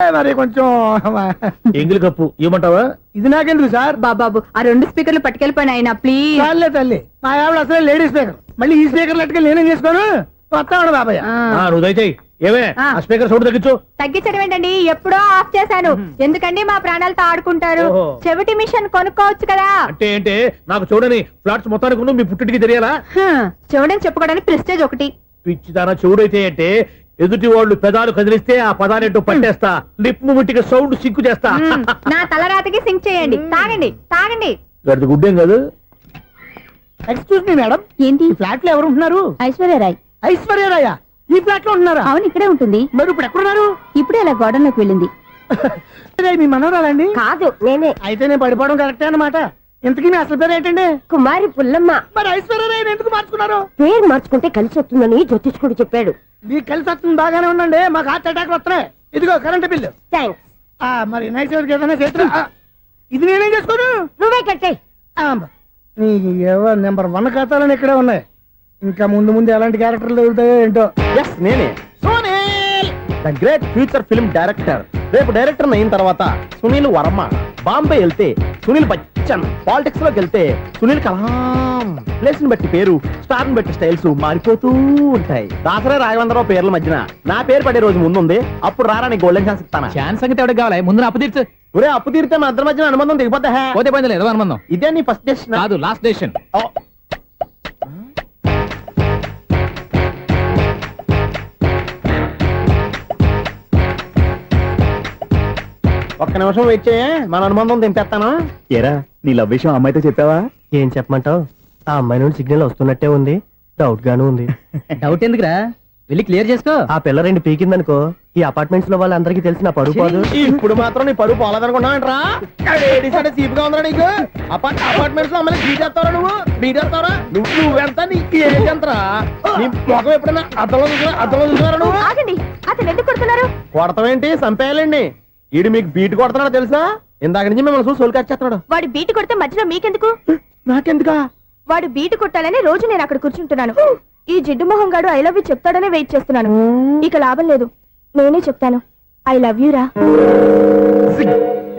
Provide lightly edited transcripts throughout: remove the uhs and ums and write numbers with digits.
మరి కొంచెం ఎంగిలి కప్పు ఇవ్వమంటావా? ఇది నాకెందుకు సార్? బాబాబు ఆ 2 స్పీకర్లు పట్టుకెళ్ళిపోయిన ఆయన ప్లీజ్. చాలే తల్లి, మా ఆవిడ అసలే లేడీ స్పీకర్, మళ్ళీ ఈ స్పీకర్ లెట్టుకెళ్ళి నేనేం చేసుకోను? వస్తాడు బాబాయ్. నువ్వు దయచేయి. ఏమే ఆ స్పీకర్ సౌండ్ తగ్గించు. తగ్గించడం ఏంటండి, ఎప్పుడో ఆఫ్ చేశాను. ఎందుకండి మా ప్రాణాలతో ఆడుకుంటారు? చెవిటి మిషన్ కొనుక్కోవచ్చు కదా. అంటే నాకు చూడని ఫ్లాట్స్ మొత్తానికి మీ పుట్టింటికి తెలియాలా? చూడని చెప్పుకోవడానికి ప్రెస్టేజ్ ఒకటి. పిచ్చిదానా చెవుడైతే అంటే ఎదుటి వాళ్ళు పెదాలు కదిలిస్తే ఆ పదాలేంటో పట్టేస్తా, లిప్ ముట్టికి సౌండ్ సింకు చేస్తా. నా తలరాతకి సింక్ చేయండి. తాగండి తాగండి. గడిది గుడ్డేం కాదు. ఎక్స్క్యూజ్ మీ మేడం, ఏంటి? ఈ ఫ్లాట్ లో ఎవరు ఉంటున్నారు? ఐశ్వర్యరాయ్. ఐశ్వర్యరాయ ఈ ఫ్లాట్ లో ఉంటున్నారా? అవును, ఇక్కడే ఉంటుంది. మరి ఇప్పుడు ఎక్కడున్నారు? ఇప్పుడే అలా గోడంలోకి వెళ్ళింది. మీ మనవరాలండి? కాదు, నేనే. అయితే నేను పడిపోవడం కరెక్టే అన్నమాట. ఇంతకీ మీ అసలు పేరు ఏంటండి? కుమారి పుల్లమ్మ. మరి ఐశ్వర్యరాయని ఎందుకు మార్చుకున్నారు? పేరు మార్చుకుంటే కలిసి వస్తుందని జ్యోతిష్కుడు చెప్పాడు. మీకు కలిసి వస్తుంది, బాగానే ఉండండి. మాకు హార్ట్ అటాక్ వస్తున్నాయి. ఇదిగో కరెంట్ బిల్లు. థ్యాంక్స్. మరి నైట్ ఏదైనా చేతులు ఇది నేనేం చేసుకోను? నువ్వే కట్టే. నీకు ఎవరు నెంబర్ 1 ఖాతాలని ఇక్కడే ఉన్నాయి. ఇంకా ముందు ముందు ఎలాంటి క్యారెక్టర్లు దొరుకుతాయో ఏంటో. నేనే the great future film director. రేపు డైరెక్టర్ అయిన తర్వాత సునీల్ వర్మ. బాంబే వెళ్తే సునీల్ బచ్చన్. పాలిటిక్స్ లోకి వెళ్తే సునీల్ కలాం. ప్లేస్ ని బట్టి పేరు, స్టార్ ని బట్టి స్టైల్స్ మారిపోతూ ఉంటాయి. దాసరే రాఘవేంద్రరావు పేర్ల మధ్యన నా పేరు పడే రోజు ముందుంది. అప్పుడు రారా నీ గోల్డెన్ ఛాన్స్ ఇస్తాను. ఛాన్స్ సంగతి ఎవరికి కావాలి? ముందు అప్పు తీర్చు. ఒరే అప్పు తీరితే మా ఇద్దరి మధ్యన అనుబంధం దిగిపోతా. పోతే పోయింది లేదు అనుబంధం. ఇదే నీ ఫస్ట్ డెస్టినేషన్ కాదు, లాస్ట్ డెసిషన్. ఒక్క నిమిషం వెయిట్ చేయ, మన అనుబంధం దింపేస్తాను. ఏరా నీ లవ్ విషయం అమ్మాయితో చెప్పావా? ఏం చెప్పమంటావు? ఆ అమ్మాయి నుండి సిగ్నల్ వస్తున్నట్టే ఉంది, డౌట్ గాను ఉంది. డౌట్ ఎందుకురా, వెళ్ళి క్లియర్ చేసుకో. ఆ పిల్ల 2 పీకిందనుకో, ఈ అపార్ట్మెంట్స్ లో వాళ్ళందరికీ తెలిసిన పరుగు పోదు. ఇప్పుడు మాత్రం నీ పరుగు పోలేదనుకున్నావంటరా? సీపుగా ఉందా నీకు? అపార్ట్మెంట్స్ లో అమ్మాయి బీటేస్తారా? బీటేస్తారా? నువ్వెంత నీకు ఏంటంతరా? నీ ముఖం ఎప్పుడైనా అర్థంలో చూసారా నువ్వు? ఆగండి, అతను ఎందుకు కొడుతున్నారు? కొడతావేంటి? చంపేయాలండి. ఈడు మీకు బీట్ కొడుతున్నాడు తెలుసా? ఇందాక నుంచి మిమ్మల్ని చూసి సోలు కచ్చేస్తున్నాడు. వాడు బీటు కొడితే మధ్యలో మీకెందుకు? నాకెందుకా? వాడు బీటు కొట్టాలని రోజు నేను అక్కడ కూర్చుంటున్నాను. ఈ జిడ్డు మొహం గాడు ఐ లవ్ యూ చెప్తాడనే వెయిట్ చేస్తున్నాను. ఇక లాభం లేదు, నేనే చెప్తాను. ఐ లవ్ యూ రా.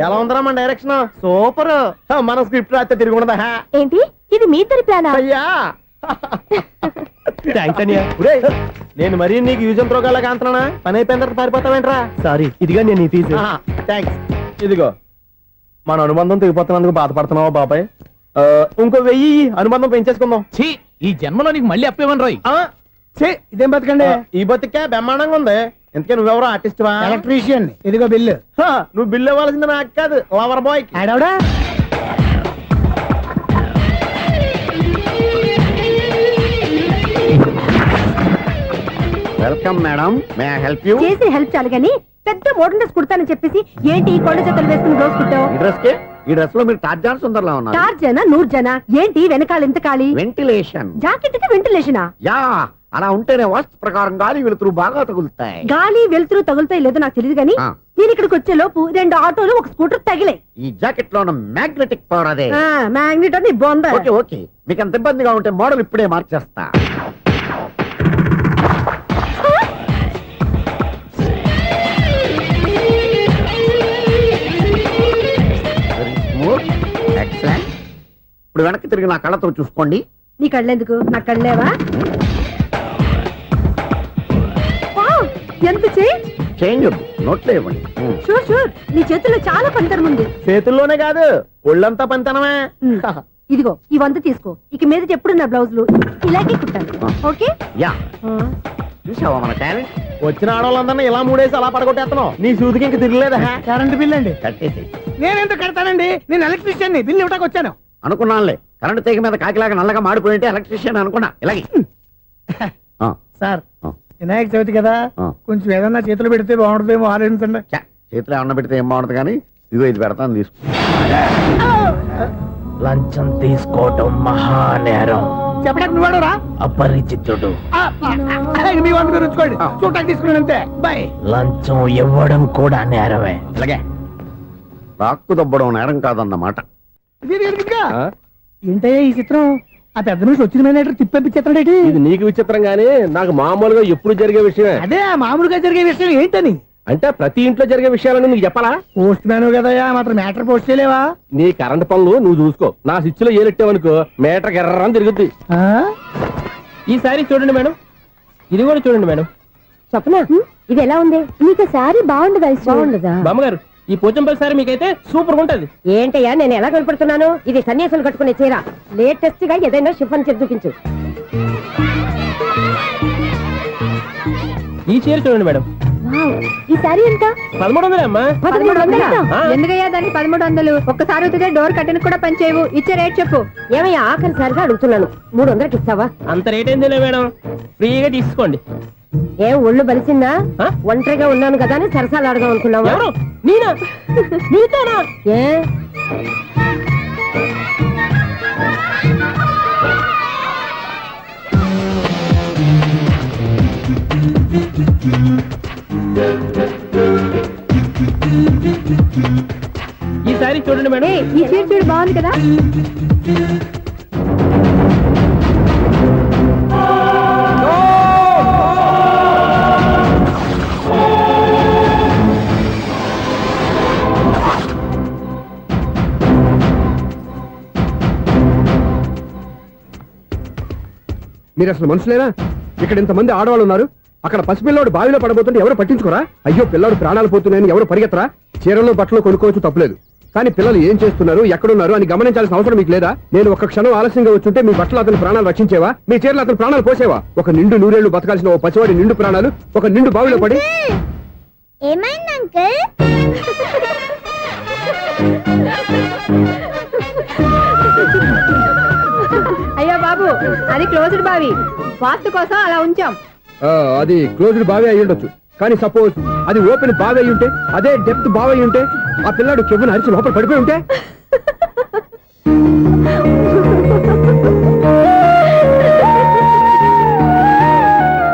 ఎలా ఉందరా మన డైరెక్షన్? సూపర్. మన స్క్రిప్ట్ రాస్తే తిరిగి ఉండదా? ఏంటి ఇది మీ ఇద్దరి ప్లానా? అయ్యా నేను మరీ నీకు యూజ్ అంత రోగాలకు అంటున్నా. పని అయిపోయిన తర్వాత పారిపోతావేంట్రా? సారీ, ఇదిగా నేను ఈ ఫీజు. థ్యాంక్స్. ఇదిగో మన అనుబంధం తెగిపోతున్నందుకు బాధపడుతున్నావా బాబాయ్? ఇంకో 1000 అనుబంధం పెంచేసుకుందాం. ఛీ, ఈ జన్మలో నీకు మళ్ళీ అప్పు ఇవ్వను రోయ్. ఇదేం బతకండి? ఈ బతికే బ్రహ్మాండంగా ఉంది. ఎందుకే నువ్వెవరో ఆర్టిస్ట్ వా? ఎలక్ట్రీషియన్. ఇదిగో బిల్లు. నువ్వు బిల్లు ఇవ్వాల్సింది నాకు కాదు, లవర్ బాయ్. ఆడవడా? Welcome madam, may I help you? చేసి హెల్ప్ చాలు గానీ పెద్ద మోడల్ డ్రెస్ కుడతానని చెప్పేసి ఏంటి కొండ జతలు వేసుకుని రోజు కుట్టావు? ఈ డ్రెస్ లో మీరు టార్జాన్ సుందర్లా ఉన్నారు. 4 జన 100 జన ఏంటి వెనకాల ఎంత ఖాళీ? వెంటిలేషన్. జాకెట్ కి వెంటిలేషనా? యా, అలా ఉంటేనే వాస్తు ప్రకారం గాలి వెలుతురు బాగా తగులుతాయి. గాలి వెలుతురు తగులుతాయి లేదో నాకు తెలియదు గానీ నేను ఇక్కడికి వచ్చే లోపు 2 ఆటోలు 1 స్కూటర్ తగిలాయి. ఈ జాకెట్ లో ఉన్న మ్యాగ్నెటిక్ పవర్ అదే. మ్యాగ్నెట్ అని బొంద. ఓకే ఓకే, మీకు అంత ఇబ్బందిగా ఉంటే మోడల్ ఇప్పుడే మార్చేస్తా. ఇప్పుడు వెనక్కి తిరిగి నా కళ్ళతో చూసుకోండి. నీ కళ్ళెందుకు? నా కళ్ళేవా? ఎంత చేంజ్ వద్దు, నోట్లో ఇవ్వండి. షూర్ షూర్, నీ చేతుల్లో చాలా పంతరం ఉంది. చేతుల్లోనే కాదు, ఒళ్ళంతా పంతనమే. ఇదిగో ఈ 100 తీసుకో. ఇక మీద ఎప్పుడు నా బ్లౌజులు ఇలాగే కుట్టాను. ఓకే? యా. చూసావా మన టాలెంట్? వచ్చిన ఆడవాళ్ళందరినీ ఇలా మూడేసి అలా పడగొట్టేస్తున్నావు. నీ సూదికి ఇంక తిరగలేదా? కరెంట్ బిల్ అండి. కట్టేసి. నేనెందుకు కడతానండి? నేను ఎలక్ట్రీషియన్ ని. బిల్లు ఇవ్వడానికి వచ్చాను. అనుకున్నానులే, కరెంట్ తీగ మీద కాకిలాగా నల్లగా మాడిపోయింటే ఎలక్ట్రీషియన్ అనుకున్నా. ఇలాగే సార్, వినాయక చవితి కదా, కొంచెం ఏదన్నా చేతులు పెడితే బాగుంటుందేమో ఆలోచించండి. చేతిలో ఏమన్నా పెడితే ఏం బాగుంటుంది కానీ ఇదిగో ఇది పెడతాను, తీసుకో. లంచం తీసుకోవటం మహానేరం. చెప్పడానికి నువ్వాడు రా. అపరిచితుడు. మీ వంద మీరు ఉంచుకోండి, చూడటానికి తీసుకున్నాను అంతే. బాయ్. లంచం ఇవ్వడం కూడా నేరమే. ఇలాగే రాక్కు దబ్బడం నేరం కాదన్నమాట. ఏంటయ్యా ఈ చిత్రం? ఆ పెద్ద నుంచి వచ్చిన మేనేటర్ తిప్పించేస్తాడేటి? ఇది నీకు విచిత్రం గానీ నాకు మామూలుగా ఎప్పుడు జరిగే విషయమే. అదే మామూలుగా జరిగే విషయం ఏంటని? అంటే ప్రతి ఇంట్లో జరిగే విషయాలను నీకు చెప్పాలా? పోస్ట్ మ్యాన్ కదయ్యా, మాత్రం మ్యాటర్ పోస్ట్ చేయలేవా? నీ కరెంట్ పనులు నువ్వు చూసుకో. నా స్విచ్ లో ఏలెట్టావనుకో మీటర్ ఎర్రని తిరుగుద్ది. ఆ? ఈసారి చూడండి మేడం, ఇది కూడా చూడండి మేడం. చెప్పనా ఇది ఎలా ఉంది? నీకు సారీ బాగుండదా? బాగుండదా? బామ్మగారు, ఈ పోచంపల్లి సారీ మీకైతే సూపర్ ఉంటది. ఏంటయ్యా నేను ఎలా కనపడుతున్నాను? ఇది సన్యాసులు కట్టుకునే చీర. లేటెస్ట్ గా ఏదైనా షిఫన్ చేసి చూపించు. ఈ చీర చూడండి మేడం, ఈ సారీ ఎంత? 1300 అమ్మా. 1300? ఆ. ఎందుకయ్యా దాన్ని 1300? ఒక్కసారి అవుతుందే డోర్ కట్టను కూడా పనిచేయవు. ఇచ్చే రేట్ చెప్పు. ఏమయ్యా ఆఖరిసారిగా అడుగుతున్నాను, 300కి ఇస్తావా? అంత రేట్ ఏందిలే మేడం, ఫ్రీగా తీసుకోండి. ఏం ఒళ్ళు బలిసిందా? ఆ? ఒంటరిగా ఉన్నాను కదా అని సరసాలు అడదాం అనుకున్నావా? ఎవరు? నేనా? నీతోనా? ఏ ఈ సారీ చూడండి మేడం. ఈ చీర చూడు బాగుంది కదా. మీరు అసలు మనుషులేనా? ఇక్కడ ఇంతమంది ఆడవాళ్ళు ఉన్నారు, అక్కడ పసిపిల్లాడు బావిలో పడబోతుంటే ఎవరు పట్టించుకోరా? అయ్యో పిల్లాడు ప్రాణాలు పోతున్నాయని ఎవరు పరిగెత్తరా? చీరలు బట్టలు కొనుక్కోవచ్చు, తప్పలేదు. కానీ పిల్లలు ఏం చేస్తున్నారు, ఎక్కడున్నారు అని గమనించాల్సిన అవసరం మీకు లేదా? నేను ఒక్క క్షణం ఆలస్యంగా వచ్చుంటే మీ బట్టలు అతని ప్రాణాలు రక్షించేవా? మీ చీరలు అతని ప్రాణాలు పోసేవా? ఒక నిండు నూరేళ్లు బతకాల్సిన ఓ పసివాడి నిండు ప్రాణాలు ఒక నిండు బావిలో పడి. ఏమైంది అంకుల్? అయ్యో బాబు, అది క్లోజ్డ్ బావి, వాస్తు కోసం అలా ఉంచాం. అది క్లోజ్డ్ బావి అయి ఉండొచ్చు, కానీ సపోజ్ అది ఓపెన్ బావి అయి ఉంటే, అదే డెప్త్ బావి అయి ఉంటే, ఆ పిల్లాడు కెవ్వును అరిచి లోపల పడిపోయి ఉంటే.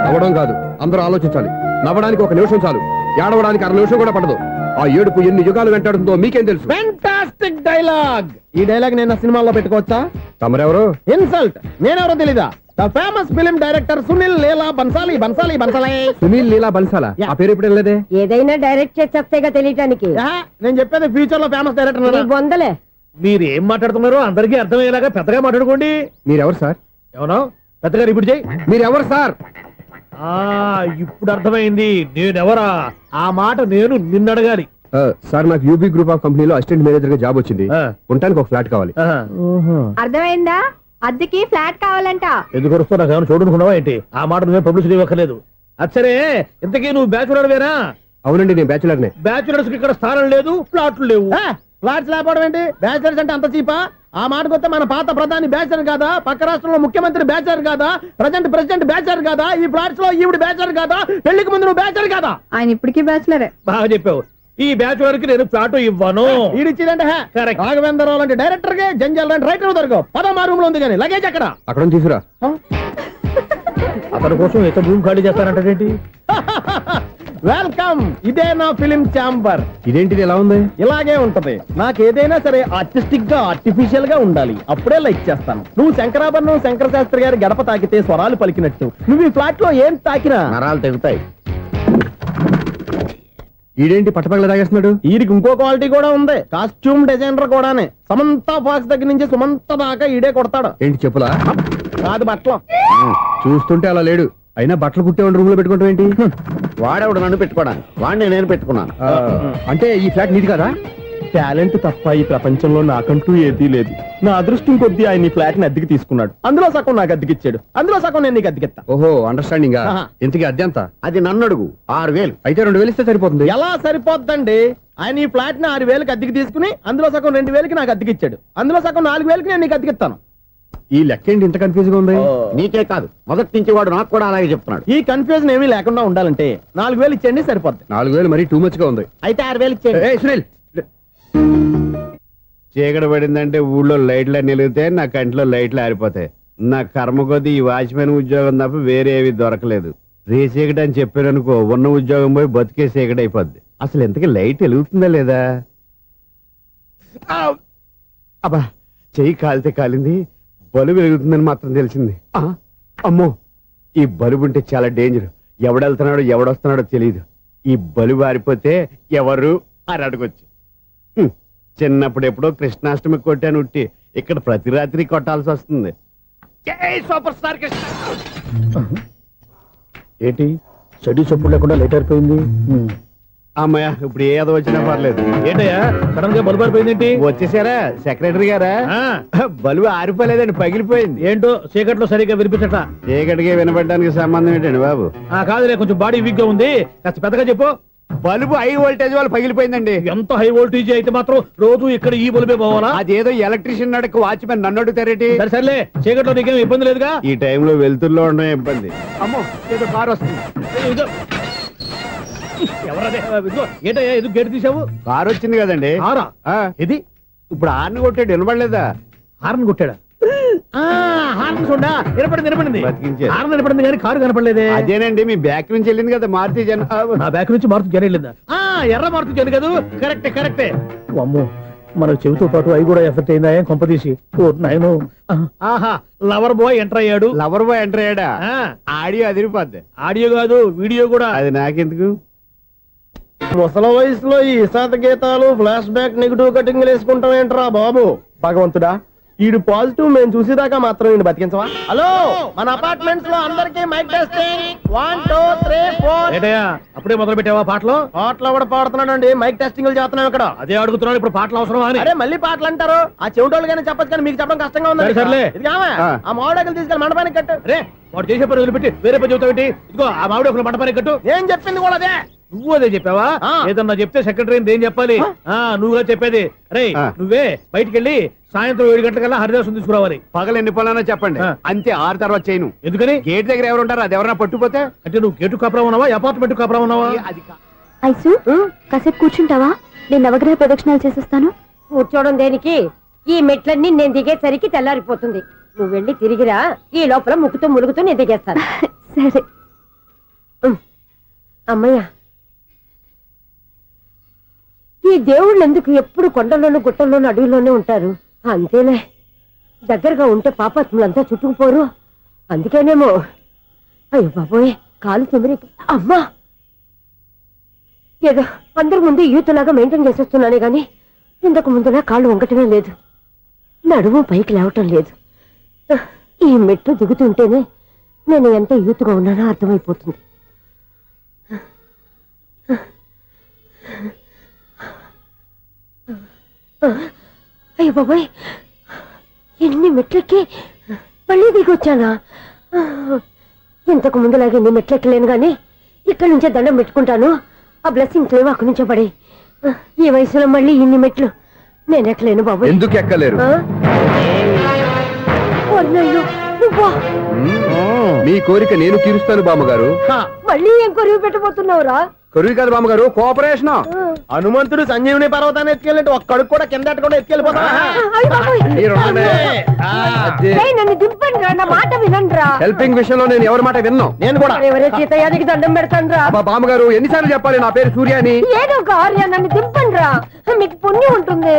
నవ్వడం కాదు, అందరూ ఆలోచించాలి. నవ్వడానికి 1 నిమిషం చాలు, ఏడవడానికి 1/2 నిమిషం కూడా పడదు. ఆ ఏడుపు ఎన్ని యుగాలు వెంటాడుతుందో మీకేం తెలుసు? Fantastic dialogue. ఈ డైలాగ్ నేను సినిమాలో పెట్టుకోవచ్చా? తమరెవరు? ఇన్సల్ట్. నేనెవరో తెలీదా? The famous film director Sunil Leela Bansali. Sunil Leela బన్సాలా? ఆ పేరు ఇప్పుడు లేదే. ఏదైనా డైరెక్ట్ చేసేస్తేగా తెలియటానికి. నేను చెప్పేది ఫ్యూచర్ లో ఫేమస్ డైరెక్టర్. బొందలే. మీరు ఏం మాట్లాడుతున్నారో అందరికీ అర్థమయ్యేలాగా పెద్దగా మాట్లాడుకోండి. మీరెవరు సార్? ఏమన్నా పెద్దగా రిపీట్ చేయి. మీరెవరు సార్? ఇప్పుడు అర్థమైంది నేనెవరా. ఆ మాట నేను నిన్ను అడగాలి. సార్, నాకు యూబీ గ్రూప్ ఆఫ్ కంపెనీలో అసిస్టెంట్ మేనేజర్ గా జాబ్ వచ్చింది. ఉండటానికి ఒక ఫ్లాట్ కావాలి. అర్థమైందా? అద్దెకి ఫ్లాట్ కావాలంట. ఎందుకు వస్తున్నా నాకు ఏమైనా చూడనుకున్నావా ఏంటి? ఆ మాట నువ్వే పబ్లిసిటీ ఇవ్వక్కర్లేదు. అచ్చరే, ఇంతకీ నువ్వు బ్యాచులర్ వేరా? అవునండి, నేను బ్యాచులర్నే. బ్యాచులర్స్ కి ఇక్కడ స్థానం లేదు, ఫ్లాట్లు లేవు. ఫ్లాట్స్ లేకపోవడం ఏంటి? బ్యాచిలర్స్ అంటే అంత చీపా? ఆ మాటకొస్తే మన పాత ప్రధాని బ్యాచర్ కాదా? పక్క రాష్ట్రంలో ముఖ్యమంత్రి బ్యాచర్ కాదా? ప్రెసిడెంట్ బ్యాచర్ కాదా? ఈ ఫ్లాట్స్ లో ఈవిడ బ్యాచర్ కాదా? పెళ్లికి ముందు నువ్వు బ్యాచర్ కాదా? ఆయన ఇప్పటికీ బ్యాచులరే. బాగా చెప్పావు. ఈ బ్యాచులర్ కి నేను ఫ్లాట్ ఇవ్వను. ఈడిచ్చిందంటే Correct. రాఘవేంద్రరావు లాంటి డైరెక్టర్ గే జంజాల్ లాంటి రైటర్ దొరకవు. పదమా రూమ్ లో ఉంది కానీ లగేజ్ అక్కడ. అక్కడ తీసుకురా. అతని కోసం ఎంత భూమి ఖాళీ చేస్తానంటే వెల్కమ్. ఇదే నా ఫిలిం ఛాంబర్. ఇదేంటిది ఎలా ఉంది? ఇలాగే ఉంటది. నాకు ఏదైనా సరే ఆర్టిస్టిక్ గా ఆర్టిఫిషియల్ గా ఉండాలి, అప్పుడే లైక్ చేస్తాను. నువ్వు శంకరాభరణం శంకర శాస్త్రి గారి గడప తాకితే స్వరాలు పలికినట్టు నువ్వు ఈ ఫ్లాట్ లో ఏం తాకినా నరాలు తెగుతాయి. ఈడేంటి పట్టపగల తాగేస్తున్నాడు? వీడికి ఇంకో క్వాలిటీ కూడా ఉంది. కాస్ట్యూమ్ డిజైనర్ కూడానే. సమంత ఫాక్స్ దగ్గర నుంచి సుమంత దాకా ఈడే కొడతాడు. ఏంటి చెప్పులా? కాదు బట్టలు. చూస్తుంటే అలా లేడు. అయినా బట్టలు కుట్టేవాడి రూమ్ లో పెట్టుకుంటాం ఏంటి? వాడేవాడు నన్ను పెట్టుకోవడానికి, వాడిని నేను పెట్టుకున్నాను. అంటే ఈ ఫ్లాట్ నీది కదా? టాలెంట్ తప్ప ఈ ప్రపంచంలో నాకంటూ ఏదీ లేదు. నా అదృష్టం కొద్దీ ఆయన ఈ ఫ్లాట్ ని అద్దెకి తీసుకున్నాడు. అందులో సగం నాకు అద్దెకిచ్చాడు, అందులో సగం నేను నీకు అద్దెకిస్తా. ఓహో, అండర్స్టాండింగ్. ఆహా. ఇంతకీ అద్దె ఎంత? అది నన్ను అడుగు. 6000. అయితే 2000 ఇస్తే సరిపోతుంది. ఎలా సరిపోద్దండి? ఆయన ఈ ఫ్లాట్ ని 6000కి అద్దెకి తీసుకుని అందులో సగం 2000కి నాకు అద్దెకిచ్చాడు, అందులో సగం 4000కి నేను నీకు అద్దెకిస్తాను. ఈ లెక్క ఏంటి ఇంత కన్ఫ్యూజ్ గా ఉంది? నీకే కాదు, మొదటి నుంచి వాడు నాకు కూడా అలాగే చెప్తున్నాడు. ఈ కన్ఫ్యూజన్ ఏమీ లేకుండా ఉండాలంటే 4000 ఇచ్చేయండి, సరిపోద్ది. 4000 మరీ టూ మచ్ గా ఉంది. అయితే 6000 ఇచ్చేయండి. ఏయ్, సునీల్. చీకటి పడిందంటే ఊళ్ళో లైట్లు అన్ని వెలిగితే నా కంటిలో లైట్లు ఆరిపోతాయి. నా కర్మ కొద్దీ ఈ వాచ్మెన్ ఉద్యోగం తప్ప వేరే ఏవి దొరకలేదు. రేసీకటి అని చెప్పారనుకో, ఉన్న ఉద్యోగం పోయి బతికే చీకటి అయిపోద్ది. అసలు ఇంతకీ లైట్ వెలుగుతుందా లేదా? అబ్బా, చెయ్యి కాలితే కాలింది, బలుబు వెలుగుతుందని మాత్రం తెలిసింది. అమ్మో, ఈ బలుబు ఉంటే చాలా డేంజర్. ఎవడెళ్తున్నాడో ఎవడొస్తున్నాడో తెలియదు. ఈ బలు వారిపోతే ఎవరు అని అడగొచ్చు. చిన్నప్పుడు ఎప్పుడో కృష్ణాష్టమి కొట్టాను ఉట్టి, ఇక్కడ ప్రతి రాత్రి కొట్టాల్సి వస్తుంది. జై సూపర్ స్టార్ కృష్ణ. ఏంటి చెడు చెప్పుడు లేకుండా లేట్ అయిపోయింది. అమ్మయ్య, ఇప్పుడు ఏదో వచ్చినా పర్లేదు. ఏంటయ్యా సడన్ గా బల్బు అయిపోయింది? వచ్చేసారా సెక్రటరీ గారా? బలువు ఆరిపోలేదండి, పగిలిపోయింది. ఏంటో చీకట్లో సరిగ్గా వినిపించట. చీకటికి వినపడడానికి సంబంధం ఏంటండి బాబు? కాదులే, కొంచెం బాడీ వీక్ గా ఉంది, కాస్త పెద్దగా చెప్పు. బల్బు హై వోల్టేజ్ వాళ్ళు పగిలిపోయిందండి. ఎంత హై వోల్టేజ్ అయితే మాత్రం రోజు ఇక్కడ ఈ బల్బే పోవాలా? అదేదో ఎలక్ట్రీషియన్ అడగ వాచ్మెన్ నన్ను అడుగుతారేటి? సరే సర్లే, చీకట్లో నీకేం ఇబ్బంది లేదుగా? ఈ టైంలో వెళ్తుల్లో ఉండడం ఇబ్బంది. అమ్మో, ఏదో కారు వస్తుంది. ఇదిగో. ఎవరదే? ఇదిగో, ఏంటయ్యా ఎందుకు గేటు తీసావు? కారు వచ్చింది కదండి. కారా? ఆ, ఇది ఇప్పుడు హార్న్ కొట్టాడు, వినపడలేదా? హార్న్ కొట్టాడా? హార్న్ చూడా వినపడింది. బతికించారు. హార్న్ వినపడింది కానీ కారు కనపడలేదే. అదేనండి, మీ బ్యాక్ నుంచి వెళ్ళింది కదా మారుతి జన. నా బ్యాక్ నుంచి మారుతు జన వెళ్ళిందా? ఎర్ర మారుతు జన కదా? కరెక్టే. అమ్మో, మన చెవితో పాటు అవి కూడా ఎఫెక్ట్ అయిందా? ఏం కొంపదీసి? ఓ నాయనో. ఆహా, లవర్ బాయ్ ఎంటర్ అయ్యాడు. లవర్ బాయ్ ఎంటర్ అయ్యాడా? ఆడియో అదిరిపోద్ది. ఆడియో కాదు, వీడియో కూడా. అది నాకెందుకు? ముసల వయసులో ఈ ఇసాత గీతాలు, ఫ్లాష్ బ్యాక్, నెగిటివ్ కటింగ్ వేసుకుంటాం ఏంట్రా బాబు? భగవంతుడా, ఈడు పాజిటివ్ మేము చూసేదాకా మాత్రం ఈయన బతికించవా? హలో, మన అపార్ట్మెంట్స్ లో అందరికి మైక్ టెస్టింగ్ 1 2 3 4. ఏంటయ్యా అప్పుడే మొదలు పెట్టావా పాటలు? పాటలు కూడా పాడుతున్నాడు, మైక్ టెస్టింగ్ చేస్తున్నాం ఇక్కడ. అదే అడుగుతున్నాడు, ఇప్పుడు పాటలు అవసరమా అని. అరే మళ్ళీ పాటలు అంటారు, ఆ చెవిటోళ్ళు కానీ చెప్పచ్చు కానీ మీకు చెప్పడం కష్టంగా ఉంది. సర్లే. ఇది కావా? ఆ మామిడాకులు తీసుకెళ్ళి మండపానికి కట్టు. రే, వాడు చేసే పని వదిలిపెట్టి వేరే పని చెబుతావు ఏంటి? ఇదిగో ఆ మామిడి ఒకరు మంటపానికి కట్టు. నేను చెప్పింది కూడా అదే. నువ్వు అదే చెప్పావా? ఏదన్నా చెప్తే సెక్రటరీ ఏం చెప్పాలి? నువ్వుగా చెప్పేది. రే, నువ్వే బయటికి వెళ్ళి సాయంత్రం 7 గంటలకల్లా హరిదాసం తీసుకురావాలి. పగలు ఎన్ని పనులన్నా చెప్పండి, అంతే. 6 తర్వాత చేయను. ఎందుకని? గేట్ దగ్గర ఎవరు ఉంటారు, అది ఎవరన్నా పట్టుపోతే. అంటే నువ్వు గేటు కాపురా ఉన్నావా, అపార్ట్మెంట్ కాపురా ఉన్నావా? అది ఐసు కాసేపు కూర్చుంటావా? నేను నవగ్రహ ప్రదక్షిణాలు చేసేస్తాను. కూర్చోవడం దేనికి? ఈ మెట్లన్నీ నేను దిగేసరికి తెల్లారిపోతుంది. నువ్వు వెళ్ళి తిరిగిరా, ఈ లోపల ముక్కుతూ ములుగుతూ నేను దిగేస్తాను. సరే. అమ్మయ్య, ఈ దేవుళ్ళు ఎందుకు ఎప్పుడు కొండల్లోనూ గుట్టల్లోనూ అడవిలోనే ఉంటారు? అంతేలే, దగ్గరగా ఉంటే పాపాత్ములంతా చుట్టుకుపోరు. అందుకేనేమో. అయ్యో బాబోయ్, కాలు తిమిరి. అమ్మా, ఏదో అందరి ముందు యూత్లాగా మెయింటైన్ చేసేస్తున్నానే గాని ఇంతకు ముందులా కాళ్ళు వంకటమే లేదు, నడుము పైకి లేవటం లేదు. ఈ మెట్లు దిగుతుంటేనే నేను ఎంత యూత్గా ఉన్నానో అర్థమైపోతుంది. అయ్యో బాబాయ్, ఎన్ని మెట్లెక్కి మళ్ళీ దిగొచ్చానా? ఇంతకు ముందులాగే ఎన్ని మెట్లెక్కలేను గాని ఇక్కడి నుంచే దండం పెట్టుకుంటాను. ఆ బ్లెస్సింగ్ లేవు అక్కడి నుంచే పడి. ఈ వయసులో మళ్ళీ ఇన్ని మెట్లు నేను ఎక్కలేను బాబాయ్. ఎందుకు ఎక్కలేరు? మీ కోరిక నేను తీరుస్తాను బామ్మగారు. మళ్ళీ ఏం కొరివి పెట్టబోతున్నావురా? కొరివి కాదు బామ్మగారు, కోఆపరేషన్. హనుమంతుడు సంజీవుని పర్వతాన్ని ఎత్తుకెళ్ళి ఒక్కడికి కూడా కింద కూడా ఎత్తుకెళ్ళిపోతా. నన్ను దింపండి రా, నా మాట వినండి రా. హెల్పింగ్ విషయంలో నేను ఎవరి మాట విన్నాను. నేను కూడా ఎవరే సీతయ్యానికి దండం పెడతాను రా. బామ్మగారు ఎన్నిసార్లు చెప్పాలి నా పేరు సూర్య అని? ఏదో ఒక ఆర్య, నన్ను దింపండి రా, మీకు పుణ్యం ఉంటుంది.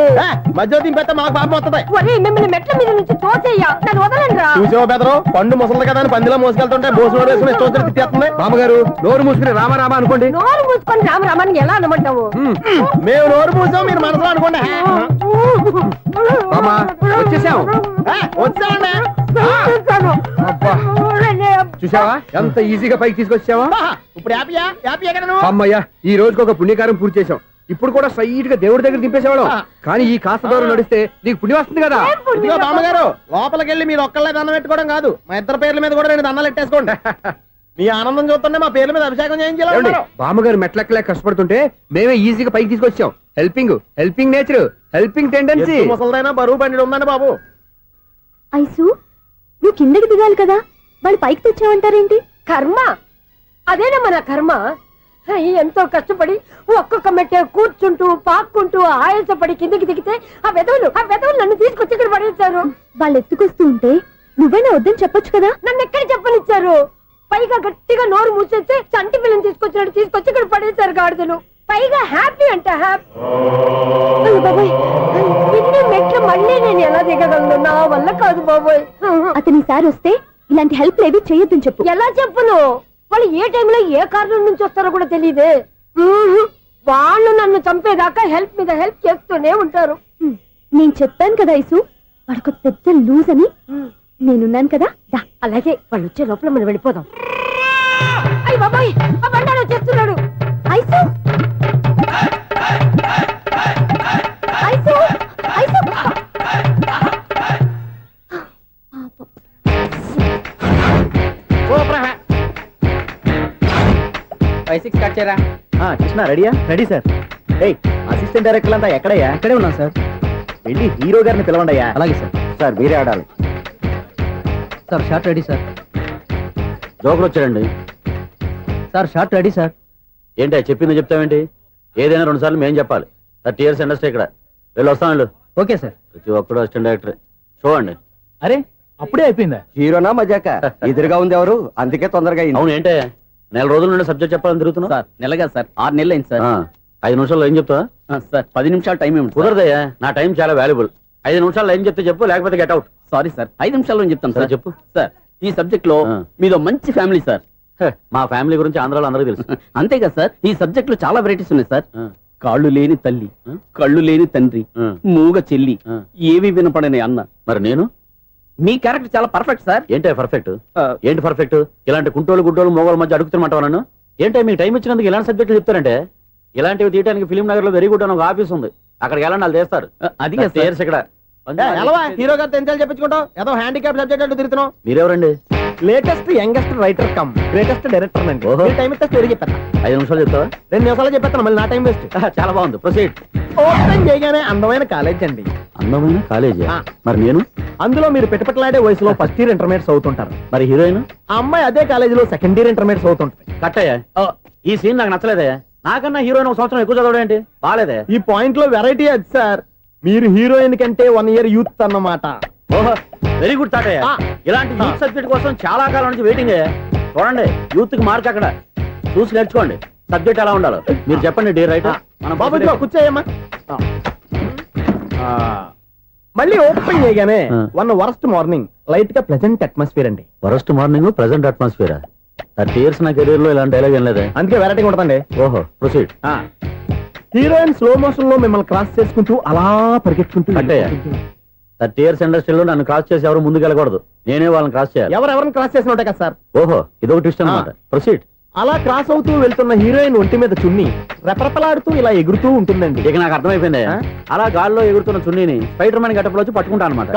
మధ్య దింపేస్తే మాకు పాపం వస్తుంది. ఒరే, మిమ్మల్ని మెట్ల మీద నుంచి తోసేయ్యా, నన్ను వదలండి రా. చూసావో బెదరు, పండు ముసలి కదా అని పందిలో మోసుకెళ్తుంటే బోసులో వేసుకుని స్తోత్రం తిట్టేస్తుంది. బామ్మగారు నోరు మూసుకుని రామారామ అనుకోండి. నోరు మూసుకొని రామరామాన్ని ఎలా అనమంటావు? మేము నోరు మూసాం, మీరు మనసులో అనుకోండి. బామ్మ వచ్చేసాం. వచ్చామండి. అబ్బా, చూసావా ఎంత ఈజీగా పైకి తీసుకొచ్చావా? ఇప్పుడు హ్యాపీ ఎక్కడ నువ్వు? అమ్మయ్యా, ఈ రోజుకి ఒక పుణ్యకారం పూర్తి చేసాం. ఇప్పుడు కూడా స్ట్రైట్ గా దేవుడి దగ్గర దింపేసేవాళ్ళం. కానీ ఈ కాస్త దూరం నడిస్తే నీకు పుణ్యం వస్తుంది కదా. ఇదిగో బామ్మగారు, లోపలికి వెళ్ళి మీరు ఒక్కళ్ళే దండం పెట్టుకోవడం కాదు, మా ఇద్దరు పేర్ల మీద కూడా 2 దండాలు ఎట్టేసుకోండి. మీ ఆనందం చూస్తుంటే మా పేర్ల మీద అభిషేకం చేయించాలి. బామ్మగారు మెట్లెక్కలే కష్టపడుతుంటే మేమే ఈజీగా పైకి తీసుకొచ్చాం. Helping nature, helping tendency. ముసలిదైనా బరువు బండి ఉందండి బాబు. ఐసు నువ్వు కిందకి దిగాలి కదా, వాళ్ళు పైకి తెచ్చావంటారేంటి? కర్మ, అదేనమ్మా నా కర్మ. ఎంతో కష్టపడి ఒక్కొక్క మెట్టే కూర్చుంటూ పాక్కుంటూ ఆయాసపడి కిందికి దిగితే ఆ వెధవులు నన్ను తీసుకొచ్చి ఇక్కడ పడేశారు. వాళ్ళు ఎత్తుకొస్తూ ఉంటే నువ్వేనా వద్దని చెప్పొచ్చు కదా. నన్ను ఎక్కడ చెప్పనిచ్చారు? పైగా గట్టిగా నోరు మూసేస్తే చంటి పిల్లని తీసుకొచ్చినట్టు తీసుకొచ్చి ఇక్కడ పడేశారు గాడిదలు. పైగా హ్యాపీ అంట హ్యాపీ. బాబోయ్, ఇన్ని మెట్లు మళ్ళీ నేను ఎలా దిగగలను? నా వల్ల కాదు బాబోయ్. అతని సారి వస్తే ఇలాంటి హెల్ప్ లేవి చేయొద్దని చెప్పు. ఎలా చెప్పును? వాళ్ళు ఏ టైంలో ఏ కారణం నుంచి వస్తారో కూడా తెలియదే. వాళ్ళు నన్ను చంపేదాకా హెల్ప్ మీద హెల్ప్ చేస్తూనే ఉంటారు. నేను చెప్పాను కదా ఐసు వాడికి పెద్ద లూజ్ అని. నేనున్నాను కదా. దా, అలాగే వాళ్ళు వచ్చే లోపల మనం వెళ్ళిపోదాం. అయ్య బాబాయ్, ఆ బండారు వచ్చేస్తున్నాడు. ఐసు ఐసు ఐసు స్టార్ట్ చేయరా. కృష్ణ రెడీయా? Ready sir. అసిస్టెంట్ డైరెక్టర్ అంతా ఎక్కడయ్యా? ఇక్కడే ఉన్నాం సార్. వెళ్ళి హీరో గారిని పిలవండి అయ్యా. అలాగే సార్. సార్ మీరే ఆడాలి. Sir shot ready sir. Joker వచ్చాడండి. Sir shot ready sir. ఏంటి చెప్పింది చెప్తావేంటి? ఏదైనా 2 సార్లు మేము చెప్పాలి. 30 years ఇండస్ట్రీ ఇక్కడ. వెళ్ళి వస్తాం వెళ్ళు. Okay sir. ప్రతి ఒక్కడు అసిస్టెంట్ డైరెక్టర్. చూడండి. అరే అప్పుడే అయిపోయిందా? హీరోనా మజాక ఎదురుగా ఉంది ఎవరు, అందుకే తొందరగా అవును ఏంటే 4 రోజుల నుండి సబ్జెక్ట్ చెప్పాలని తిరుగుతున్నా. సార్ నెలగా సార్ 6 నెలలు అయింది సార్. 5 నిమిషాల్లో ఏం చెప్తా? సార్ 10 నిమిషాలు టైం ఏమిటి? కుదరదయ్యా, నా టైం చాలా వాల్యుబుల్. 5 నిమిషాల్లో ఏం చెప్తే చెప్పు, లేకపోతే గెట్ అవుట్. సారీ సార్ 5 నిమిషాల్లో చెప్తాను సరే సార్. చెప్పు. సార్ ఈ సబ్జెక్ట్ లో ఆ. మీదో మంచి ఫ్యామిలీ సార్. మా ఫ్యామిలీ గురించి ఆంధ్రాలో అందరికీ తెలుసు. అంతేగా సార్ ఈ సబ్జెక్ట్ లో చాలా వెరైటీస్ ఉన్నాయి సార్. ఆ. కాళ్ళు లేని తల్లి, ఆ. కళ్ళు లేని తండ్రి, ఆ. మూగ చెల్లి, ఆ. ఏవి వినపడని అన్న. మరి నేను మీ క్యారెక్టర్ చాలా పర్ఫెక్ట్ సార్. ఏంటే పర్ఫెక్ట్? ఏంటి పర్ఫెక్ట్? ఇలాంటి కుంటోళ్ళు గుడ్డోళ్ళు మోగోళ్ళ మధ్య అడుగుతున్నమాట నన్ను. ఏంటంటే మీకు టైం ఇచ్చినందుకు ఇలాంటి సబ్జెక్టులు చెప్తారంటే, ఇలాంటివి తీయడానికి ఫిలిం నగర్ లో వెరీ గుడ్ అని ఒక ఆఫీస్ ఉంది. అక్కడికి వెళ్ళండి, వాళ్ళు చేస్తారు. అది చేర్స్ ఇక్కడ హీరో గారితో ఎంత చెప్పించుకుంటావు? ఏదో హ్యాండిక్యాప్ సబ్జెక్ట్ అంటూ తిరుగుతున్నావు. మీరెవరండి? Latest youngest writer come greatest director అండి. ఓహో. టైం ఇస్తే స్టోరీ చెప్పేస్తా. 5 నిమిషాలు చెప్తావా? 2 నిమిషాలు చెప్పేస్తాను, మళ్ళీ నా టైం వేస్ట్. చాలా బాగుంది, ప్రొసీడ్. ఓపెన్ చేయగానే అందమైన కాలేజ్ అండి. అందమైన కాలేజీ. ఆ. మరి నేను? అందులో మీరు పెట్టుపట్లాడే వయసులో ఫస్ట్ ఇయర్ ఇంటర్మీడియట్స్ అవుతుంటారు. మరి హీరోయిన్? ఆ అమ్మాయి అదే కాలేజీలో సెకండ్ ఇయర్ ఇంటర్మీడియట్స్ అవుతుంటుంది. కట్టయ్యా. ఈ సీన్ నాకు నచ్చలేదే. నాకన్నా హీరోయిన్ 1 సంవత్సరం ఎక్కువ చదవడం ఏంటి? బాలేదే. ఈ పాయింట్ లో వెరైటీ అది సార్. మీరు హీరోయిన్ కంటే 1 year యూత్ అన్నమాట. ఓహో, వెరీ గుడ్ తాటయ్య. ఆ. ఇలాంటి యూత్ సబ్జెక్ట్ కోసం చాలా కాలం నుంచి వెయిటింగ్. చూడండి, యూత్ కి మార్క్ అక్కడ. చూసి నేర్చుకోండి సబ్జెక్ట్ ఎలా ఉండాలో. మీరు చెప్పండి డీ రైటర్. బాబు ఇదిగో కూర్చోయమ్మా. మళ్ళీ ఓపెన్ చేయగానే ఆ. వరస్ట్ మార్నింగ్ లైట్ గా ప్లెజెంట్ అట్మాస్ఫియర్ అండి. First morning present atmosphere. 30 years నా కెరీర్ లో ఇలాంటి డైలాగ్ ఏం లేదే. అందుకే వెరైటీ ఉంటుందండి. ఓహో, ప్రొసీడ్. హీరోయిన్ స్లో మోషన్ లో మిమ్మల్ని క్రాస్ చేసుకుంటూ అలా పరిగెత్తుకుంటూ కట్టయ్య. 30 years ఇండస్ట్రీలో నన్ను క్రాస్ చేసి ఎవరు ముందుకు వెళ్ళకూడదు. నేనే వాళ్ళని క్రాస్ చేయాలి. ఎవరెవరిని క్రాస్ చేసిన ఉంటాయి కదా సార్. ఓహో, ఇదొక ట్విస్ట్ అన్నమాట. ప్రొసీడ్. అలా క్రాస్ అవుతూ వెళ్తున్న హీరోయిన్ ఒంటి మీద చున్ని రెపరెపలాడుతూ ఇలా ఎగురుతూ ఉంటుందండి. ఇక నాకు అర్థమైపోయింది. ఆ? అలా గాల్లో ఎగురుతున్న చున్నీని స్పైడర్ మ్యాన్ గెటప్లో వచ్చి పట్టుకుంటా అనమాట.